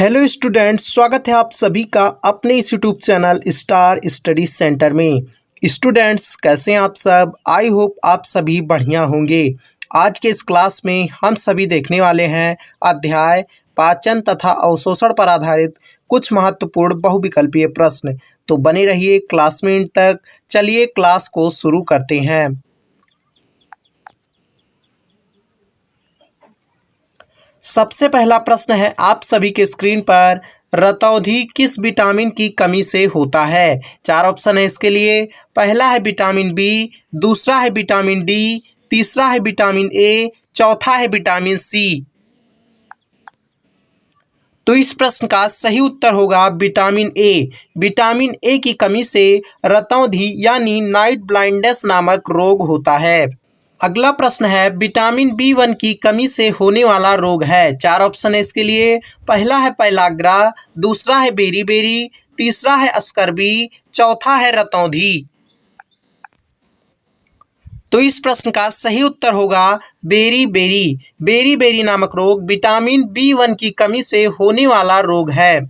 Hello students, स्वागत है आप सभी का अपने इस YouTube channel star study centre में। स्टूडेंट्स, कैसे हैं आप सब? आई होप आप सभी बढ़िया होंगे। आज के इस क्लास में हम सभी देखने वाले हैं अध्याय पाचन तथा अवशोषण पर आधारित कुछ महत्वपूर्ण बहुविकल्पीय प्रश्न। तो बने रहिए क्लास में एंड तक। चलिए क्लास को शुरू करते हैं। सबसे पहला प्रश्न है आप सभी के स्क्रीन पर, रतौंधी किस विटामिन की कमी से होता है? चार ऑप्शन है इसके लिए। पहला है विटामिन बी, दूसरा है विटामिन डी, तीसरा है विटामिन ए, चौथा है विटामिन सी। तो इस प्रश्न का सही उत्तर होगा विटामिन ए। विटामिन ए की कमी से रतौंधी यानी नाइट ब्लाइंडनेस नामक रोग होता है। अगला प्रश्न है विटामिन बी1 की कमी से होने वाला रोग है। चार ऑप्शन है इसके लिए। पहला है पैलाग्रा, दूसरा है बेरी, तीसरा है अस्कर्बी, चौथा है रतौंधी। तो इस प्रश्न का सही उत्तर होगा बेरी नामक रोग विटामिन बी1 की कमी से होने वाला रोग है।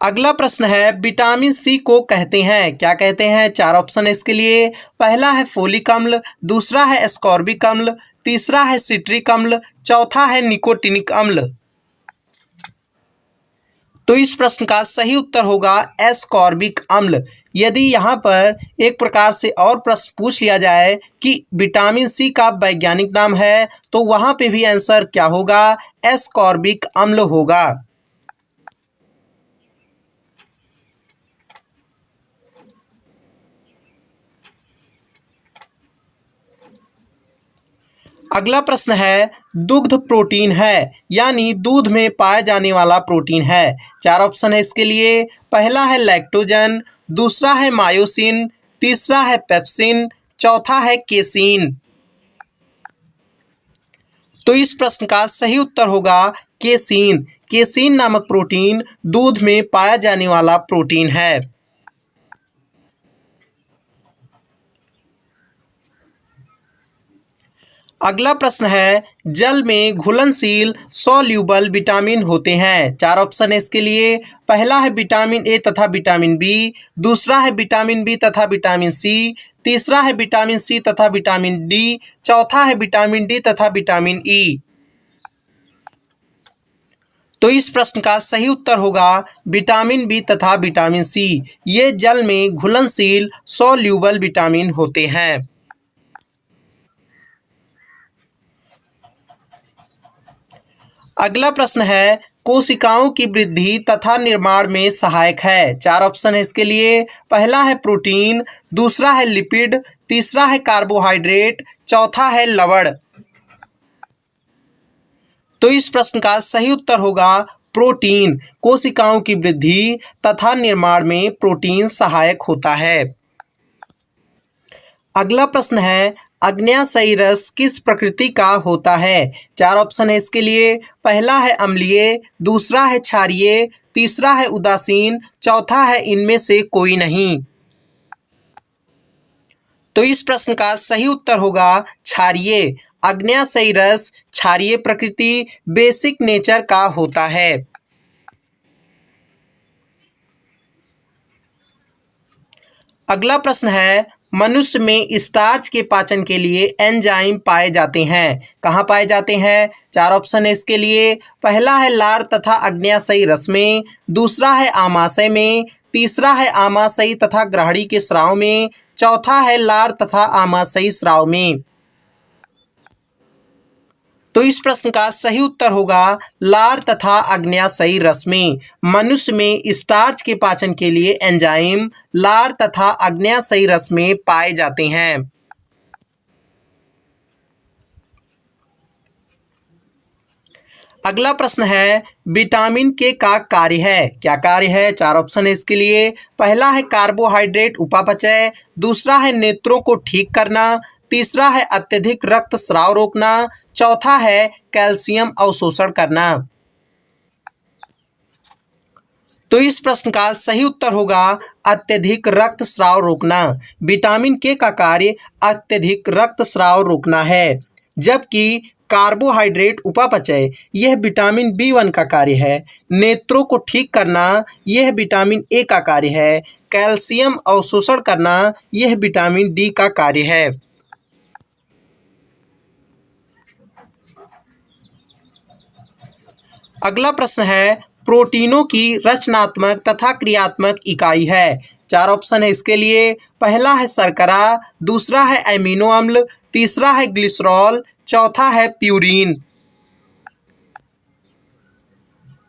अगला प्रश्न है विटामिन सी को कहते हैं, क्या कहते हैं? चार ऑप्शन है इसके लिए। पहला है फोलिक अम्ल, दूसरा है एस्कॉर्बिक अम्ल, तीसरा है सिट्रिक अम्ल, चौथा है निकोटिनिक अम्ल। तो इस प्रश्न का सही उत्तर होगा एस्कॉर्बिक अम्ल। यदि यहाँ पर एक प्रकार से और प्रश्न पूछ लिया जाए कि विटामिन सी का वैज्ञानिक नाम है, तो वहाँ पे भी आंसर क्या होगा? एस्कॉर्बिक अम्ल होगा। अगला प्रश्न है दुग्ध प्रोटीन है, यानी दूध में पाया जाने वाला प्रोटीन है। चार ऑप्शन है इसके लिए। पहला है लैक्टोजन, दूसरा है मायोसिन, तीसरा है पेप्सिन, चौथा है केसीन। तो इस प्रश्न का सही उत्तर होगा केसीन। केसीन नामक प्रोटीन दूध में पाया जाने वाला प्रोटीन है। अगला प्रश्न है जल में घुलनशील सॉल्यूबल विटामिन होते हैं। चार ऑप्शन है इसके लिए। पहला है विटामिन ए तथा विटामिन बी, दूसरा है विटामिन बी तथा विटामिन सी, तीसरा है विटामिन सी तथा विटामिन डी, चौथा है विटामिन डी तथा विटामिन ई। तो इस प्रश्न का सही उत्तर होगा विटामिन बी तथा विटामिन सी। ये जल में घुलनशील सॉल्यूबल विटामिन होते हैं। अगला प्रश्न है कोशिकाओं की वृद्धि तथा निर्माण में सहायक है। चार ऑप्शन है इसके लिए। पहला है प्रोटीन, दूसरा है लिपिड, तीसरा है कार्बोहाइड्रेट, चौथा है लवण। तो इस प्रश्न का सही उत्तर होगा प्रोटीन। कोशिकाओं की वृद्धि तथा निर्माण में प्रोटीन सहायक होता है। अगला प्रश्न है अग्न्याशयी रस किस प्रकृति का होता है? चार ऑप्शन है इसके लिए। पहला है अम्लीय, दूसरा है क्षारीय, तीसरा है उदासीन, चौथा है इनमें से कोई नहीं। तो इस प्रश्न का सही उत्तर होगा क्षारीय। अग्न्याशयी रस क्षारीय प्रकृति बेसिक नेचर का होता है। अगला प्रश्न है मनुष्य में स्टार्च के पाचन के लिए एंजाइम पाए जाते हैं। कहाँ पाए जाते हैं? चार ऑप्शन है इसके लिए। पहला है लार तथा अग्न्याशयी रस में, दूसरा है आमाशय में, तीसरा है आमाशयी तथा ग्रहणी के स्राव में, चौथा है लार तथा आमाशयी स्राव में। तो इस प्रश्न का सही उत्तर होगा लार तथा अग्न्याशयी रस में। मनुष्य में स्टार्च के पाचन के लिए एंजाइम लार तथा अग्न्याशयी रस में पाए जाते हैं। अगला प्रश्न है विटामिन के का कार्य है, क्या कार्य है? चार ऑप्शन है इसके लिए। पहला है कार्बोहाइड्रेट उपापचय, दूसरा है नेत्रों को ठीक करना, तीसरा है अत्यधिक रक्तस्राव रोकना, चौथा है कैल्शियम अवशोषण करना। तो इस प्रश्न का सही उत्तर होगा अत्यधिक रक्तस्राव रोकना। विटामिन के का कार्य अत्यधिक रक्तस्राव रोकना है। जबकि कार्बोहाइड्रेट उपापचय यह विटामिन बी1 का कार्य है। नेत्रों को ठीक करना यह विटामिन ए का कार्य है। कैल्शियम अवशोषण करना यह विटामिन डी का कार्य है। अगला प्रश्न है, प्रोटीनों की रचनात्मक तथा क्रियात्मक इकाई है। 4 ऑप्शन है इसके लिए। पहला है शर्करा, दूसरा है एमिनो अम्ल, तीसरा है ग्लिसरॉल, चौथा है प्यूरीन।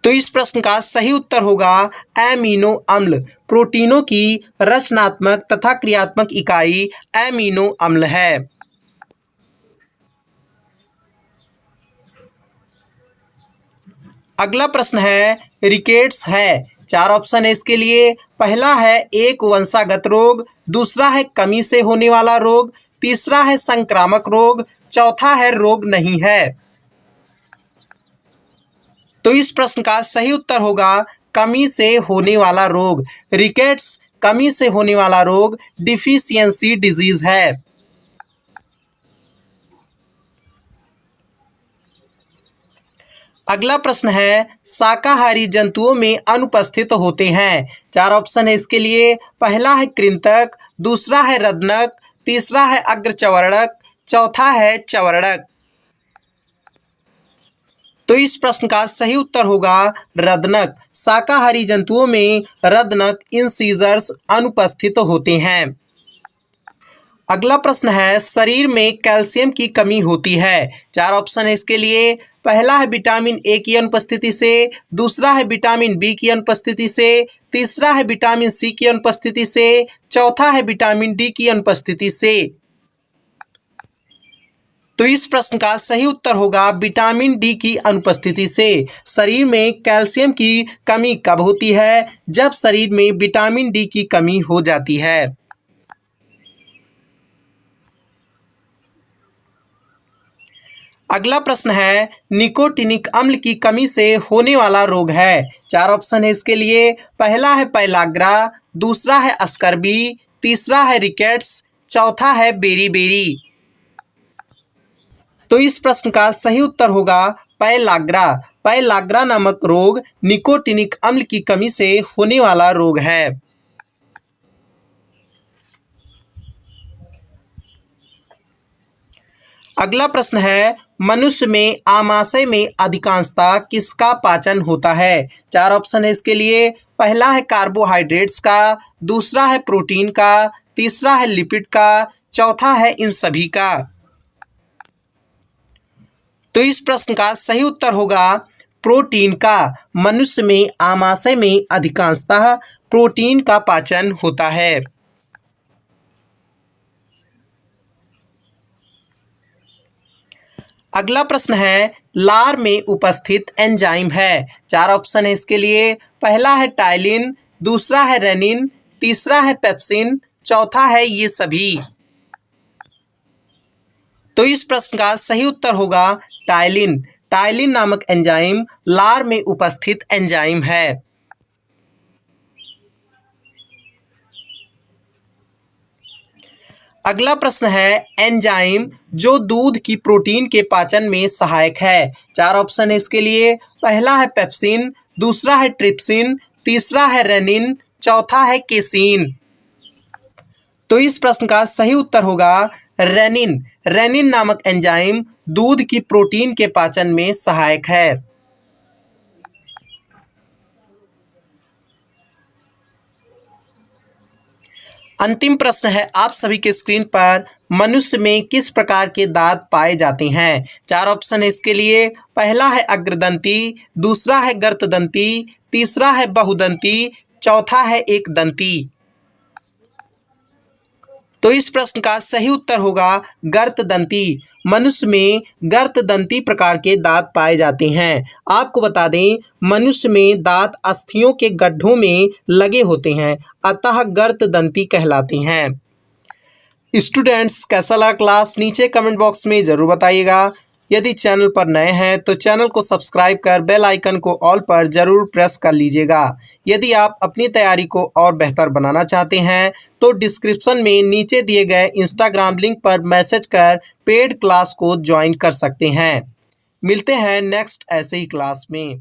तो इस प्रश्न का सही उत्तर होगा एमिनो अम्ल। प्रोटीनों की रचनात्मक तथा क्रियात्मक इकाई एमिनो अम्ल है। अगला प्रश्न है, रिकेट्स है। 4 ऑप्शन है इसके लिए। पहला है एक वंशागत रोग, दूसरा है कमी से होने वाला रोग, तीसरा है संक्रामक रोग, चौथा है रोग नहीं है। तो इस प्रश्न का सही उत्तर होगा कमी से होने वाला रोग। रिकेट्स कमी से होने वाला रोग डिफिशियंसी डिजीज है। अगला प्रश्न है, शाकाहारी जंतुओं में अनुपस्थित होते हैं। 4 ऑप्शन है इसके लिए। पहला है कृंतक, दूसरा है रदनक, तीसरा है अग्रचवर्णक, चौथा है चवर्णक। तो इस प्रश्न का सही उत्तर होगा रदनक। शाकाहारी जंतुओं में रदनक इंसीजर्स अनुपस्थित होते हैं। अगला प्रश्न है, शरीर में कैल्शियम की कमी होती है। 4 ऑप्शन है इसके लिए। पहला है विटामिन ए की अनुपस्थिति से, दूसरा है विटामिन बी की अनुपस्थिति से, तीसरा है विटामिन सी की अनुपस्थिति से, चौथा है विटामिन डी की अनुपस्थिति से। तो इस प्रश्न का सही उत्तर होगा विटामिन डी की अनुपस्थिति से। शरीर में कैल्शियम की कमी कब होती है? जब शरीर में विटामिन डी की कमी हो जाती है। अगला प्रश्न है, निकोटिनिक अम्ल की कमी से होने वाला रोग है। 4 ऑप्शन है इसके लिए। पहला है पैलाग्रा, दूसरा है अस्कर्बी, तीसरा है रिकेट्स, चौथा है बेरीबेरी। तो इस प्रश्न का सही उत्तर होगा पैलाग्रा। पैलाग्रा नामक रोग निकोटिनिक अम्ल की कमी से होने वाला रोग है। अगला प्रश्न है, मनुष्य में आमाशय में अधिकांशतः किसका पाचन होता है? 4 ऑप्शन है इसके लिए। पहला है कार्बोहाइड्रेट्स का, दूसरा है प्रोटीन का, तीसरा है लिपिड का, चौथा है इन सभी का। तो इस प्रश्न का सही उत्तर होगा प्रोटीन का। मनुष्य में आमाशय में अधिकांशतः प्रोटीन का पाचन होता है। अगला प्रश्न है, लार में उपस्थित एंजाइम है। 4 ऑप्शन है इसके लिए। पहला है टाइलिन, दूसरा है रेनिन, तीसरा है पेप्सिन, चौथा है ये सभी। तो इस प्रश्न का सही उत्तर होगा टाइलिन। टाइलिन नामक एंजाइम लार में उपस्थित एंजाइम है। अगला प्रश्न है, एंजाइम जो दूध की प्रोटीन के पाचन में सहायक है। 4 ऑप्शन है इसके लिए। पहला है पेप्सिन, दूसरा है ट्रिप्सिन, तीसरा है रेनिन, चौथा है केसीन। तो इस प्रश्न का सही उत्तर होगा रेनिन। रेनिन नामक एंजाइम दूध की प्रोटीन के पाचन में सहायक है। अंतिम प्रश्न है आप सभी के स्क्रीन पर, मनुष्य में किस प्रकार के दांत पाए जाते हैं? 4 ऑप्शन है इसके लिए। पहला है अग्रदंती, दूसरा है गर्तदंती, तीसरा है बहुदंती, चौथा है एक दंती। तो इस प्रश्न का सही उत्तर होगा गर्तदंती। मनुष्य में गर्तदंती प्रकार के दांत पाए जाते हैं। आपको बता दें, मनुष्य में दांत अस्थियों के गड्ढों में लगे होते हैं, अतः गर्तदंती कहलाते हैं। स्टूडेंट्स, कैसा लगा क्लास? नीचे कमेंट बॉक्स में ज़रूर बताइएगा। यदि चैनल पर नए हैं तो चैनल को सब्सक्राइब कर बेल आइकन को ऑल पर ज़रूर प्रेस कर लीजिएगा। यदि आप अपनी तैयारी को और बेहतर बनाना चाहते हैं तो डिस्क्रिप्शन में नीचे दिए गए इंस्टाग्राम लिंक पर मैसेज कर पेड क्लास को ज्वाइन कर सकते हैं। मिलते हैं नेक्स्ट ऐसे ही क्लास में।